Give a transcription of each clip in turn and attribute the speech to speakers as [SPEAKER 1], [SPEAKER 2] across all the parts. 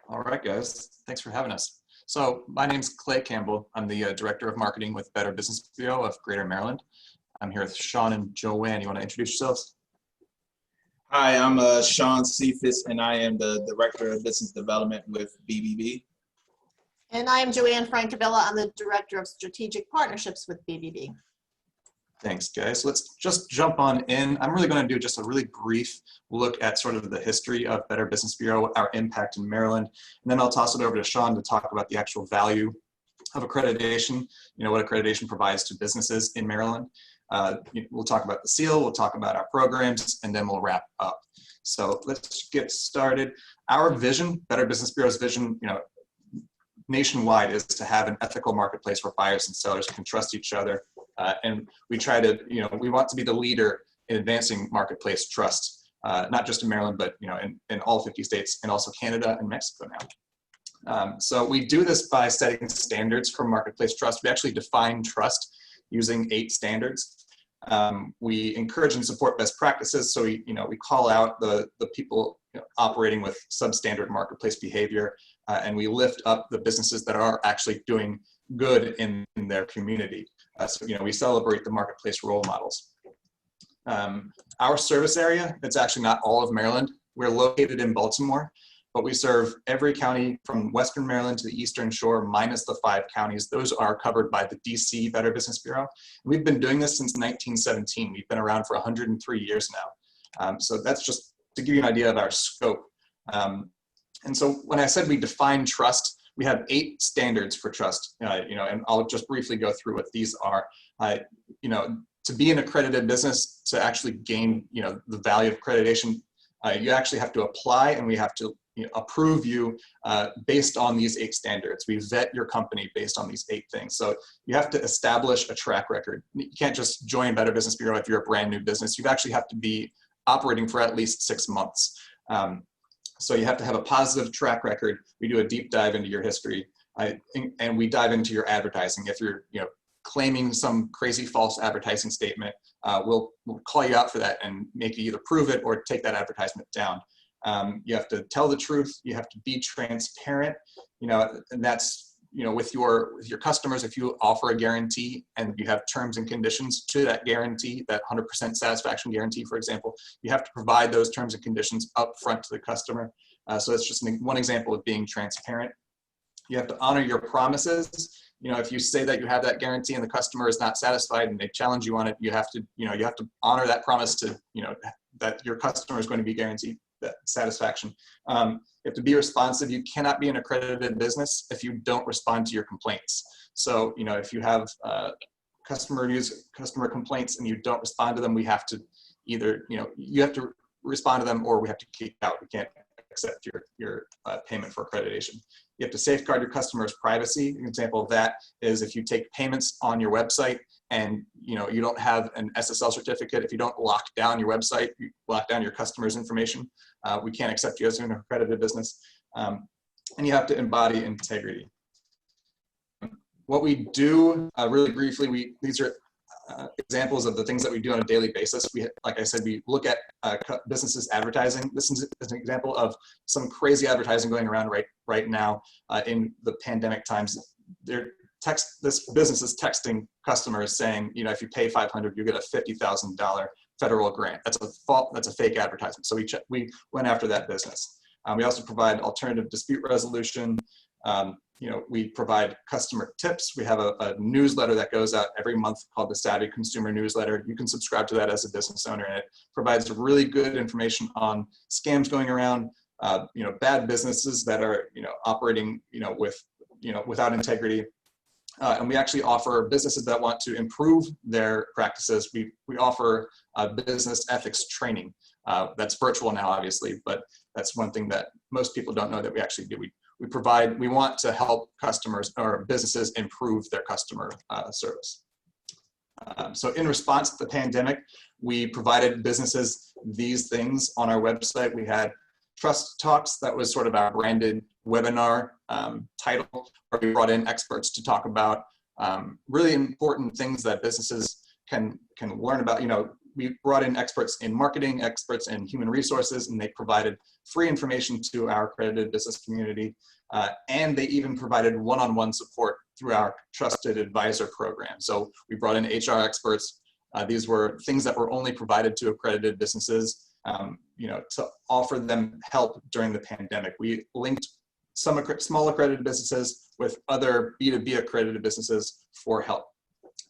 [SPEAKER 1] All right, guys. Thanks for having us. So my name's Clay Campbell. I'm the Director of Marketing with Better Business Bureau of Greater Maryland. I'm here with Sean and Joanne. You want to introduce yourselves?
[SPEAKER 2] Hi, I'm Sean Cephas, and I am the Director of Business Development with BBB.
[SPEAKER 3] And I am Joanne Francavilla. I'm the Director of Strategic Partnerships with BBB.
[SPEAKER 1] Thanks, guys. Let's just jump on in. I'm really going to do just a really brief look at sort of the history of Better Business Bureau, our impact in Maryland, and then I'll toss it over to Sean to talk about the actual value of accreditation, what accreditation provides to businesses in Maryland. We'll talk about the seal, we'll talk about our programs, and then we'll wrap up. So let's get started. Our vision, Better Business Bureau's vision, nationwide, is to have an ethical marketplace where buyers and sellers can trust each other. And we try to, we want to be the leader in advancing marketplace trust, not just in Maryland, but in all 50 states, and also Canada and Mexico now. So we do this by setting standards for marketplace trust. We actually define trust using 8 standards. We encourage and support best practices. So we call out the people operating with substandard marketplace behavior, and we lift up the businesses that are actually doing good in their community. So we celebrate the marketplace role models. Our service area, it's actually not all of Maryland. We're located in Baltimore, but we serve every county from Western Maryland to the Eastern Shore, minus the 5 counties. Those are covered by the DC Better Business Bureau. We've been doing this since 1917. We've been around for 103 years now. So that's just to give you an idea of our scope. And so when I said we define trust, we have 8 standards for trust, and I'll just briefly go through what these are. To be an accredited business, to actually gain, the value of accreditation, you actually have to apply, and we have to approve you based on these 8 standards. We vet your company based on these 8 things. So you have to establish a track record. You can't just join Better Business Bureau if you're a brand new business. You actually have to be operating for at least 6 months. So you have to have a positive track record. We do a deep dive into your history, and we dive into your advertising. If you're claiming some crazy false advertising statement, we'll call you out for that and make you either prove it or take that advertisement down. You have to tell the truth. You have to be transparent, and that's with your customers. If you offer a guarantee and you have terms and conditions to that guarantee, that 100% satisfaction guarantee, for example, you have to provide those terms and conditions up front to the customer. So that's just one example of being transparent. You have to honor your promises. If you say that you have that guarantee and the customer is not satisfied and they challenge you on it, you have to honor that promise to, that your customer is going to be guaranteed that satisfaction. You have to be responsive. You cannot be an accredited business if you don't respond to your complaints. So, if you have customer complaints and you don't respond to them, we have to either, you have to respond to them, or we have to kick out. We can't accept your payment for accreditation. You have to safeguard your customer's privacy. An example of that is if you take payments on your website and you don't have an SSL certificate, if you don't lock down your website, you lock down your customer's information, we can't accept you as an accredited business. And you have to embody integrity. What we do, really briefly, these are examples of the things that we do on a daily basis. Like I said, we look at businesses advertising. This is an example of some crazy advertising going around right now in the pandemic times. This business is texting customers saying, if you pay $500, you get a $50,000 federal grant. That's a fake advertisement. So we went after that business. We also provide alternative dispute resolution. We provide customer tips. We have a newsletter that goes out every month called the Savvy Consumer Newsletter. You can subscribe to that as a business owner, and it provides really good information on scams going around, bad businesses that are, operating, without integrity. And we actually offer businesses that want to improve their practices. We offer business ethics training. That's virtual now, obviously, but that's one thing that most people don't know that we actually do. We want to help customers or businesses improve their customer service. So in response to the pandemic, we provided businesses these things on our website. We had Trust Talks, that was sort of our branded webinar title, where we brought in experts to talk about really important things that businesses can learn about. we brought in experts in marketing, experts in human resources, and they provided free information to our accredited business community. And they even provided one-on-one support through our trusted advisor program. So we brought in HR experts. These were things that were only provided to accredited businesses, to offer them help during the pandemic. We linked some small accredited businesses with other B2B accredited businesses for help.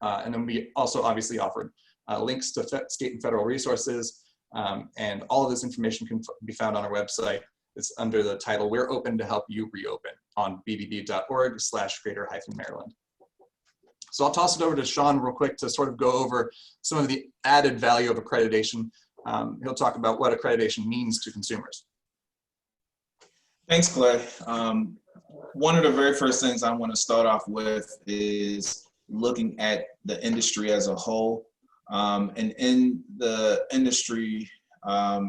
[SPEAKER 1] And then we also obviously offered links to state and federal resources, and all of this information can be found on our website. It's under the title, "We're Open to Help You Reopen," on bbb.org/greater-Maryland. So I'll toss it over to Sean real quick to sort of go over some of the added value of accreditation. He'll talk about what accreditation means to consumers.
[SPEAKER 2] Thanks, Clay. One of the very first things I want to start off with is looking at the industry as a whole. And in the industry,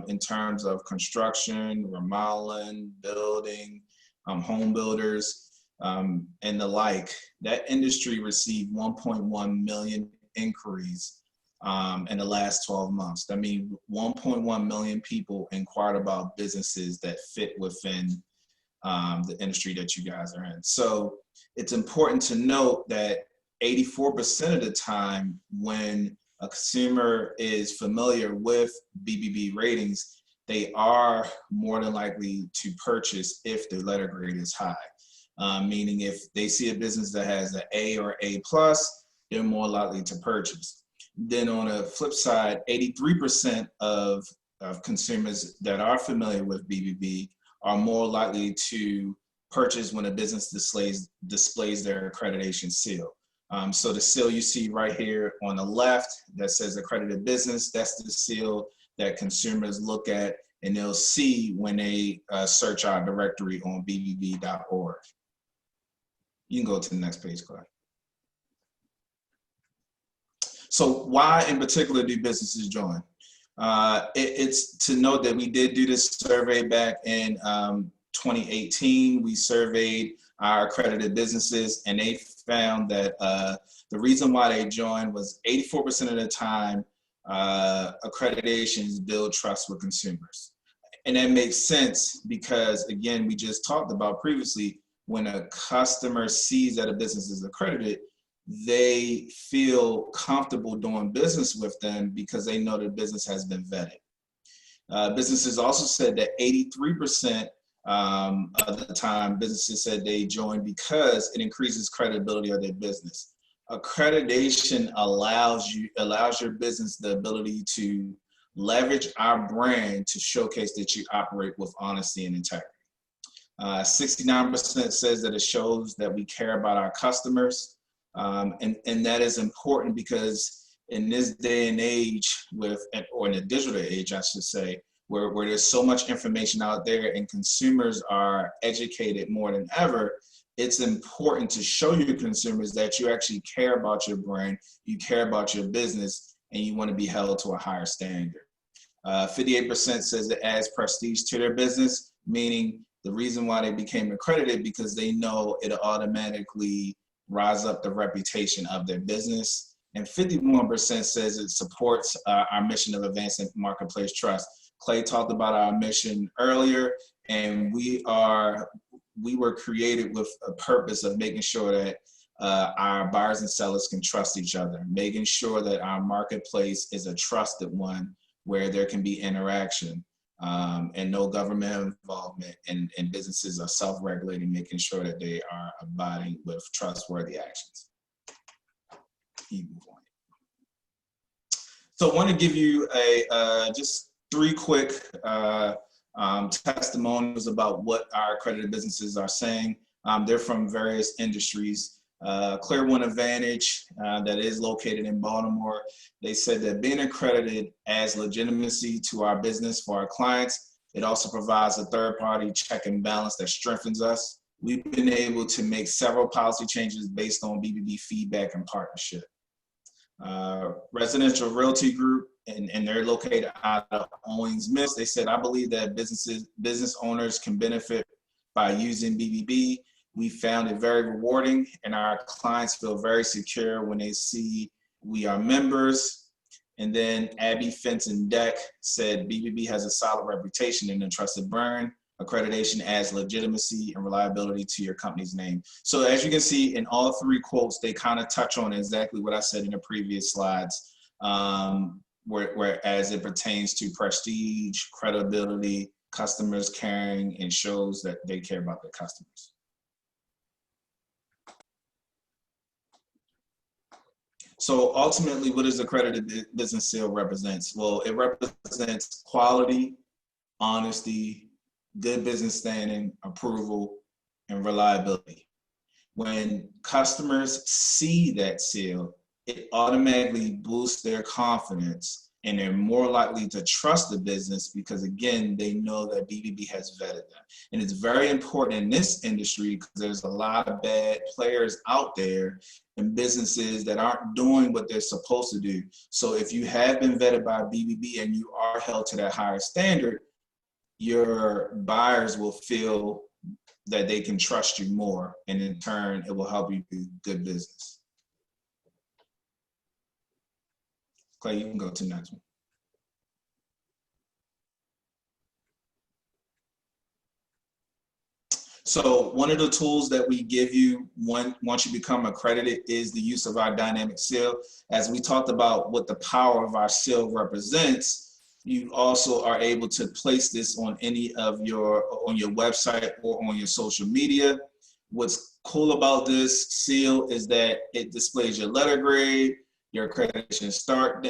[SPEAKER 2] in terms of construction, remodeling, building, home builders, and the like, that industry received 1.1 million inquiries in the last 12 months. That means 1.1 million people inquired about businesses that fit within the industry that you guys are in. So it's important to note that 84% of the time when a consumer is familiar with BBB ratings, they are more than likely to purchase if the letter grade is high. Meaning if they see a business that has an A or A+, they're more likely to purchase. Then on the flip side, 83% of consumers that are familiar with BBB are more likely to purchase when a business displays their accreditation seal. So the seal you see right here on the left that says accredited business, that's the seal that consumers look at and they'll see when they search our directory on bbb.org. You can go to the next page, Clay. So why in particular do businesses join? It's to note that we did do this survey back in 2018. We surveyed our accredited businesses and they found that the reason why they joined was 84% of the time accreditations build trust with consumers. And that makes sense because, again, we just talked about previously, when a customer sees that a business is accredited, they feel comfortable doing business with them because they know the business has been vetted. Businesses also said that 83% of the time businesses said they joined because it increases credibility of their business. Accreditation allows your business the ability to leverage our brand to showcase that you operate with honesty and integrity. 69% says that it shows that we care about our customers. And that is important because in this day and age or in the digital age, I should say, where there's so much information out there and consumers are educated more than ever, it's important to show your consumers that you actually care about your brand, you care about your business, and you want to be held to a higher standard. 58% says it adds prestige to their business, meaning the reason why they became accredited because they know it automatically rise up the reputation of their business. And 51% says it supports our mission of advancing marketplace trust. Clay talked about our mission earlier, and we were created with a purpose of making sure that our buyers and sellers can trust each other, making sure that our marketplace is a trusted one where there can be interaction and no government involvement, and businesses are self-regulating, making sure that they are abiding with trustworthy actions. So I want to give you just 3 quick testimonials about what our accredited businesses are saying. They're from various industries. Clear One Advantage that is located in Baltimore. They said that being accredited adds legitimacy to our business for our clients. It also provides a third-party check and balance that strengthens us. We've been able to make several policy changes based on BBB feedback and partnership. Residential Realty Group, and they're located out of Owings Mills. They said, I believe that business owners can benefit by using BBB. We found it very rewarding, and our clients feel very secure when they see we are members. And then Abby Fenton Deck said BBB has a solid reputation and a trusted brand. Accreditation adds legitimacy and reliability to your company's name. So as you can see in all three quotes, they kind of touch on exactly what I said in the previous slides, whereas it pertains to prestige, credibility, customers caring, and shows that they care about their customers. So ultimately, what does accredited business seal represents? Well, it represents quality, honesty, good business standing, approval, and reliability. When customers see that seal, it automatically boosts their confidence and they're more likely to trust the business because, again, they know that BBB has vetted them. And it's very important in this industry because there's a lot of bad players out there and businesses that aren't doing what they're supposed to do. So if you have been vetted by BBB and you are held to that higher standard, your buyers will feel that they can trust you more, and in turn, it will help you do good business. Clay, you can go to the next one. So one of the tools that we give you once you become accredited is the use of our dynamic seal. As we talked about what the power of our seal represents, you also are able to place this on any of on your website or on your social media. What's cool about this seal is that it displays your letter grade, your accreditation start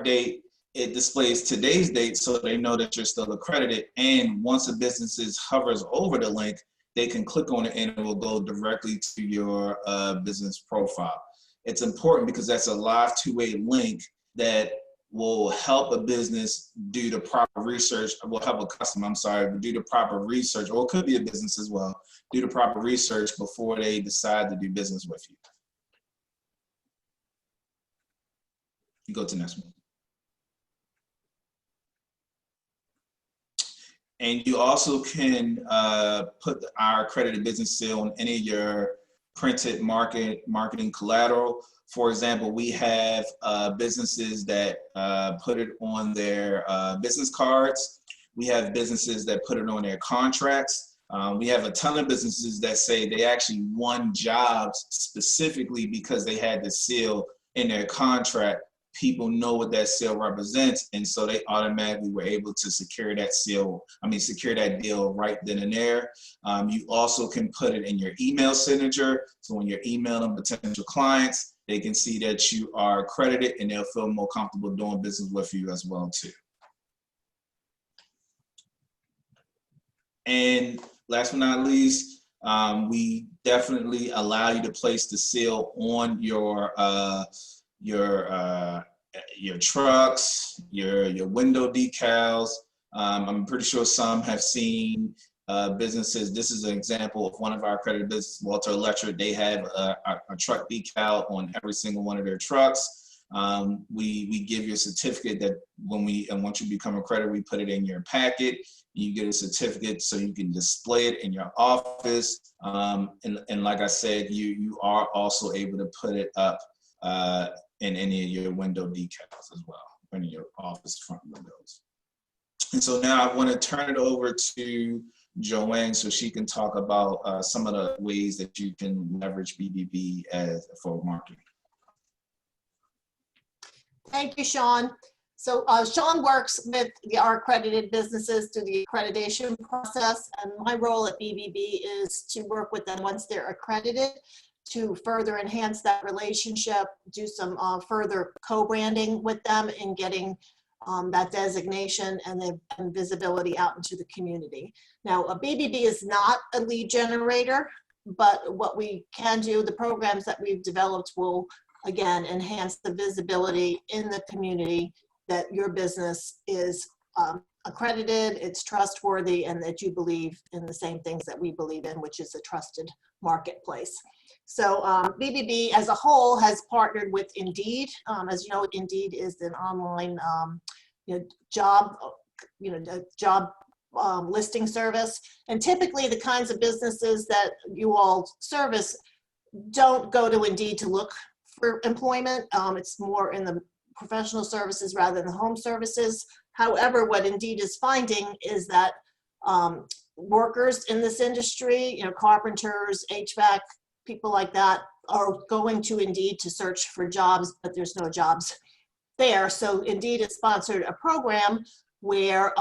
[SPEAKER 2] date. It displays today's date so they know that you're still accredited. And once a business hovers over the link, they can click on it and it will go directly to your business profile. It's important because that's a live two-way link that will help a business do the proper research, will help a customer, I'm sorry, do the proper research, or it could be a business as well, do the proper research before they decide to do business with you. You go to the next one. And you also can put our accredited business seal on any of your printed marketing collateral. For example, we have businesses that put it on their business cards. We have businesses that put it on their contracts. We have a ton of businesses that say they actually won jobs specifically because they had the seal in their contract. People know what that seal represents, and so they automatically were able to secure that secure that deal right then and there. You also can put it in your email signature, so when you're emailing potential clients, they can see that you are accredited and they'll feel more comfortable doing business with you as well too. And last but not least, we definitely allow you to place the seal on your trucks, your window decals. I'm pretty sure some have seen businesses. This is an example of one of our accredited businesses, Walter Electric. They have a truck decal on every single one of their trucks. We give you a certificate that once you become accredited, we put it in your packet. You get a certificate so you can display it in your office. And like I said, you are also able to put it up in any of your window decals as well, in your office front windows. And so now I want to turn it over to Joanne so she can talk about some of the ways that you can leverage BBB for marketing.
[SPEAKER 3] Thank you, Sean. So Sean works with our accredited businesses through the accreditation process, and my role at BBB is to work with them once they're accredited to further enhance that relationship, do some further co-branding with them in getting that designation and visibility out into the community. Now, a BBB is not a lead generator, but what we can do, the programs that we've developed will, again, enhance the visibility in the community that your business is accredited, it's trustworthy, and that you believe in the same things that we believe in, which is a trusted marketplace. So BBB as a whole has partnered with Indeed. As you know, Indeed is an online job listing service. And typically the kinds of businesses that you all service don't go to Indeed to look for employment. It's more in the professional services rather than home services. However, what Indeed is finding is that workers in this industry, carpenters, HVAC, people like that, are going to Indeed to search for jobs, but there's no jobs there. So Indeed has sponsored a program where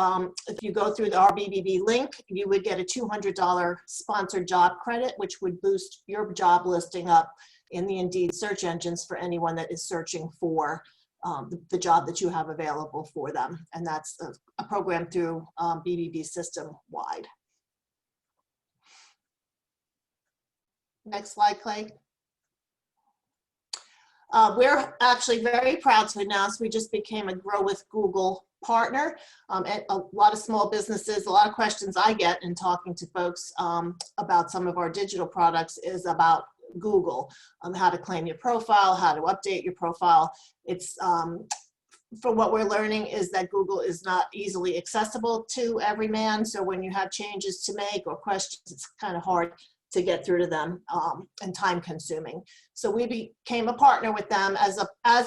[SPEAKER 3] if you go through the RBBB link, you would get a $200 sponsored job credit, which would boost your job listing up in the Indeed search engines for anyone that is searching for the job that you have available for them. And that's a program through BBB system-wide. Next slide, Clay. We're actually very proud to announce we just became a Grow with Google partner. And a lot of small businesses, a lot of questions I get in talking to folks about some of our digital products is about Google, how to claim your profile, how to update your profile. It's from what we're learning is that Google is not easily accessible to every man. So when you have changes to make or questions, it's kind of hard to get through to them and time consuming. So we became a partner with them. As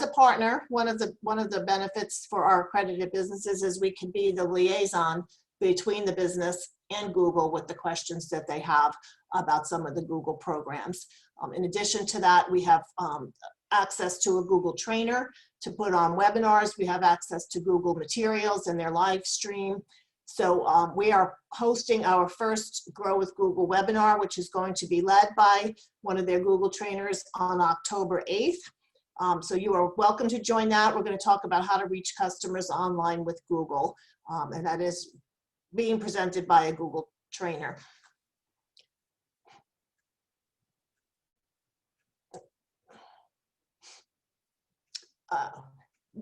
[SPEAKER 3] a partner, one of the benefits for our accredited businesses is we can be the liaison between the business and Google with the questions that they have about some of the Google programs. In addition to that, we have access to a Google trainer to put on webinars. We have access to Google materials and their live stream. So we are hosting our first Grow with Google webinar, which is going to be led by one of their Google trainers on October 8th. So you are welcome to join that. We're going to talk about how to reach customers online with Google. And that is being presented by a Google trainer.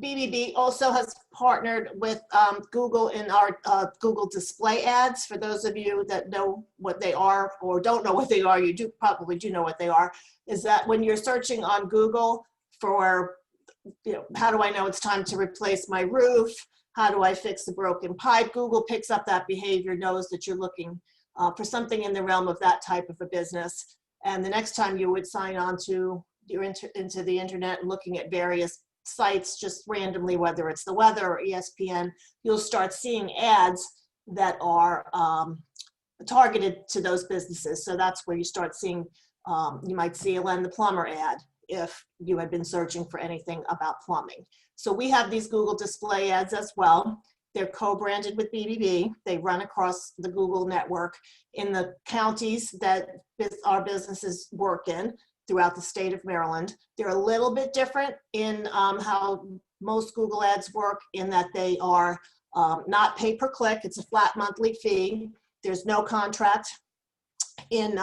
[SPEAKER 3] BBB also has partnered with Google in our Google display ads. For those of you that know what they are or don't know what they are, you probably do know what they are, is that when you're searching on Google for, how do I know it's time to replace my roof? How do I fix the broken pipe? Google picks up that behavior, knows that you're looking for something in the realm of that type of a business. And the next time you would sign on to into the internet and looking at various sites just randomly, whether it's the weather or ESPN, you'll start seeing ads that are targeted to those businesses. So that's where you start seeing, you might see a Len the Plumber ad if you had been searching for anything about plumbing. So we have these Google display ads as well. They're co-branded with BBB. They run across the Google network in the counties that our businesses work in throughout the state of Maryland. They're a little bit different in how most Google ads work, in that they are not pay-per-click. It's a flat monthly fee. There's no contract in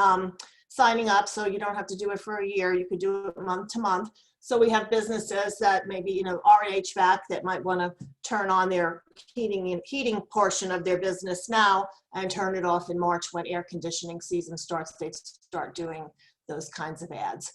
[SPEAKER 3] signing up, so you don't have to do it for a year. You could do it month to month. So we have businesses that maybe, are HVAC that might want to turn on their heating portion of their business now and turn it off in March when air conditioning season starts. They start doing those kinds of ads.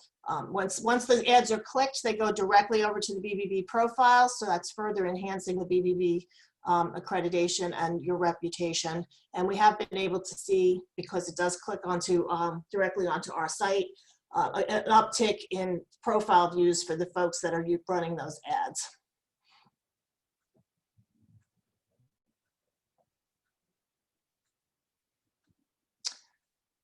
[SPEAKER 3] Once the ads are clicked, they go directly over to the BBB profile. So that's further enhancing the BBB accreditation and your reputation. And we have been able to see, because it does click onto directly onto our site, an uptick in profile views for the folks that are running those ads.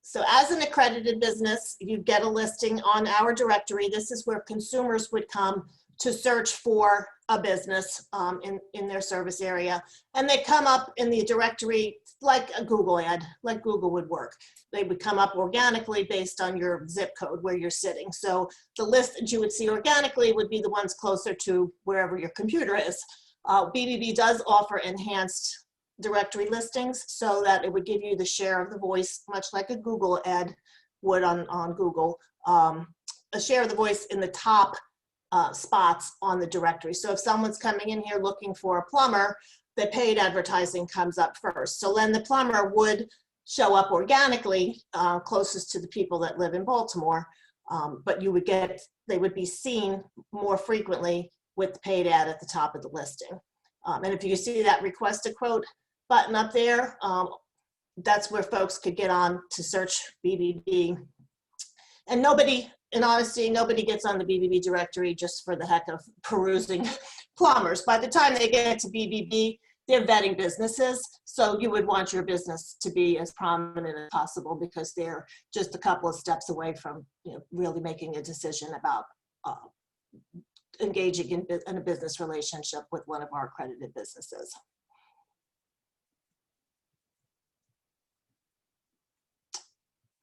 [SPEAKER 3] So as an accredited business, you get a listing on our directory. This is where consumers would come to search for a business in their service area. And they come up in the directory like a Google ad, like Google would work. They would come up organically based on your zip code where you're sitting. So the list that you would see organically would be the ones closer to wherever your computer is. BBB does offer enhanced directory listings so that it would give you the share of the voice, much like a Google ad would on Google, a share of the voice in the top spots on the directory. So if someone's coming in here looking for a plumber, the paid advertising comes up first. So then the plumber would show up organically closest to the people that live in Baltimore, but they would be seen more frequently with the paid ad at the top of the listing. And if you see that request a quote button up there, that's where folks could get on to search BBB. And nobody in honesty, nobody gets on the BBB directory just for the heck of perusing plumbers. By the time they get to BBB, they're vetting businesses. So you would want your business to be as prominent as possible because they're just a couple of steps away from, you know, really making a decision about engaging in a business relationship with one of our accredited businesses.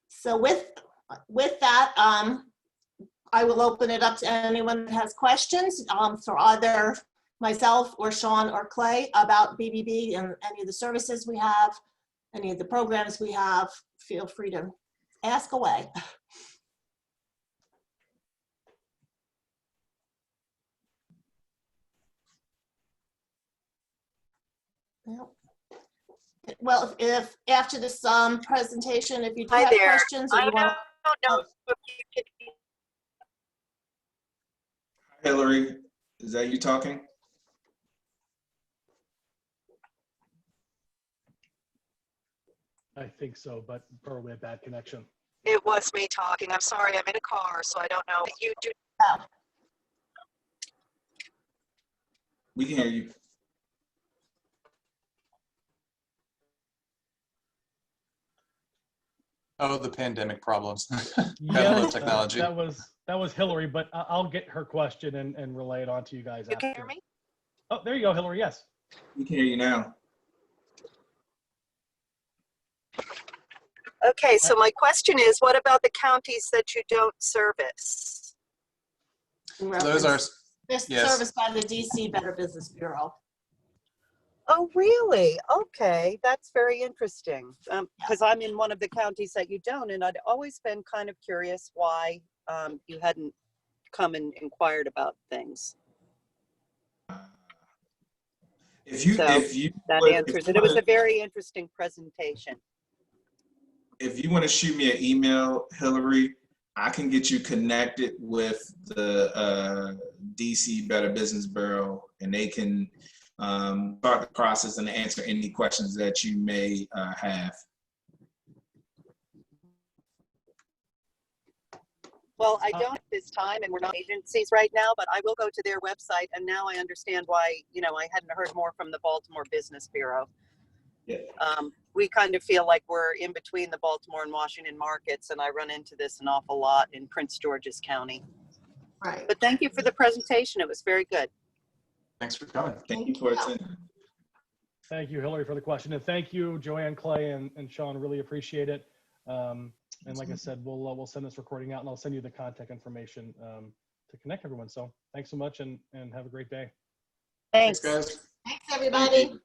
[SPEAKER 3] So with that, I will open it up to anyone that has questions for either myself or Sean or Clay about BBB and any of the services we have, any of the programs we have. Feel free to ask away. Well, if after this presentation, if you do have questions or you want
[SPEAKER 4] I don't know if you can.
[SPEAKER 2] Hillary, is that you talking?
[SPEAKER 5] I think so, but probably a bad connection.
[SPEAKER 4] It was me talking. I'm sorry, I'm in a car, so I don't know. You do.
[SPEAKER 2] We can hear you.
[SPEAKER 1] Oh, the pandemic problems.
[SPEAKER 5] Yeah,
[SPEAKER 1] Technology.
[SPEAKER 5] that was Hillary, but I'll get her question and relay it on to you guys
[SPEAKER 4] You
[SPEAKER 5] after.
[SPEAKER 4] can hear me?
[SPEAKER 5] Oh, there you go, Hillary. Yes.
[SPEAKER 2] We can hear you now.
[SPEAKER 4] Okay, so my question is, what about the counties that you don't service?
[SPEAKER 1] So those are,
[SPEAKER 3] this
[SPEAKER 1] yes.
[SPEAKER 3] serviced by the DC Better Business Bureau.
[SPEAKER 4] Oh, really? Okay, that's very interesting. Because I'm in one of the counties that you don't, and I'd always been kind of curious why you hadn't come and inquired about things.
[SPEAKER 2] If you,
[SPEAKER 4] So,
[SPEAKER 2] if you,
[SPEAKER 4] That
[SPEAKER 2] would-
[SPEAKER 4] answers
[SPEAKER 2] if
[SPEAKER 4] it.
[SPEAKER 2] you
[SPEAKER 4] It was
[SPEAKER 2] wanna-
[SPEAKER 4] a very interesting presentation.
[SPEAKER 2] if you want to shoot me an email, Hillary, I can get you connected with the DC Better Business Bureau, and they can start the process and answer any questions that you may have.
[SPEAKER 4] Well, I don't at this time, and we're not agencies right now, but I will go to their website, and now I understand why, you know, I hadn't heard more from the Baltimore Business Bureau.
[SPEAKER 2] Yeah.
[SPEAKER 4] We kind of feel like we're in between the Baltimore and Washington markets, and I run into this an awful lot in Prince George's County.
[SPEAKER 3] Right.
[SPEAKER 4] But thank you for the presentation. It was very good.
[SPEAKER 1] Thanks for coming.
[SPEAKER 2] Thank you for attending.
[SPEAKER 5] Thank you, Hillary, for the question. And thank you, Joanne, Clay, and Sean. Really appreciate it. And like I said, we'll send this recording out, and I'll send you the contact information to connect everyone. So thanks so much, and have a great day.
[SPEAKER 4] Thanks.
[SPEAKER 1] Thanks, guys.
[SPEAKER 3] Thanks, everybody.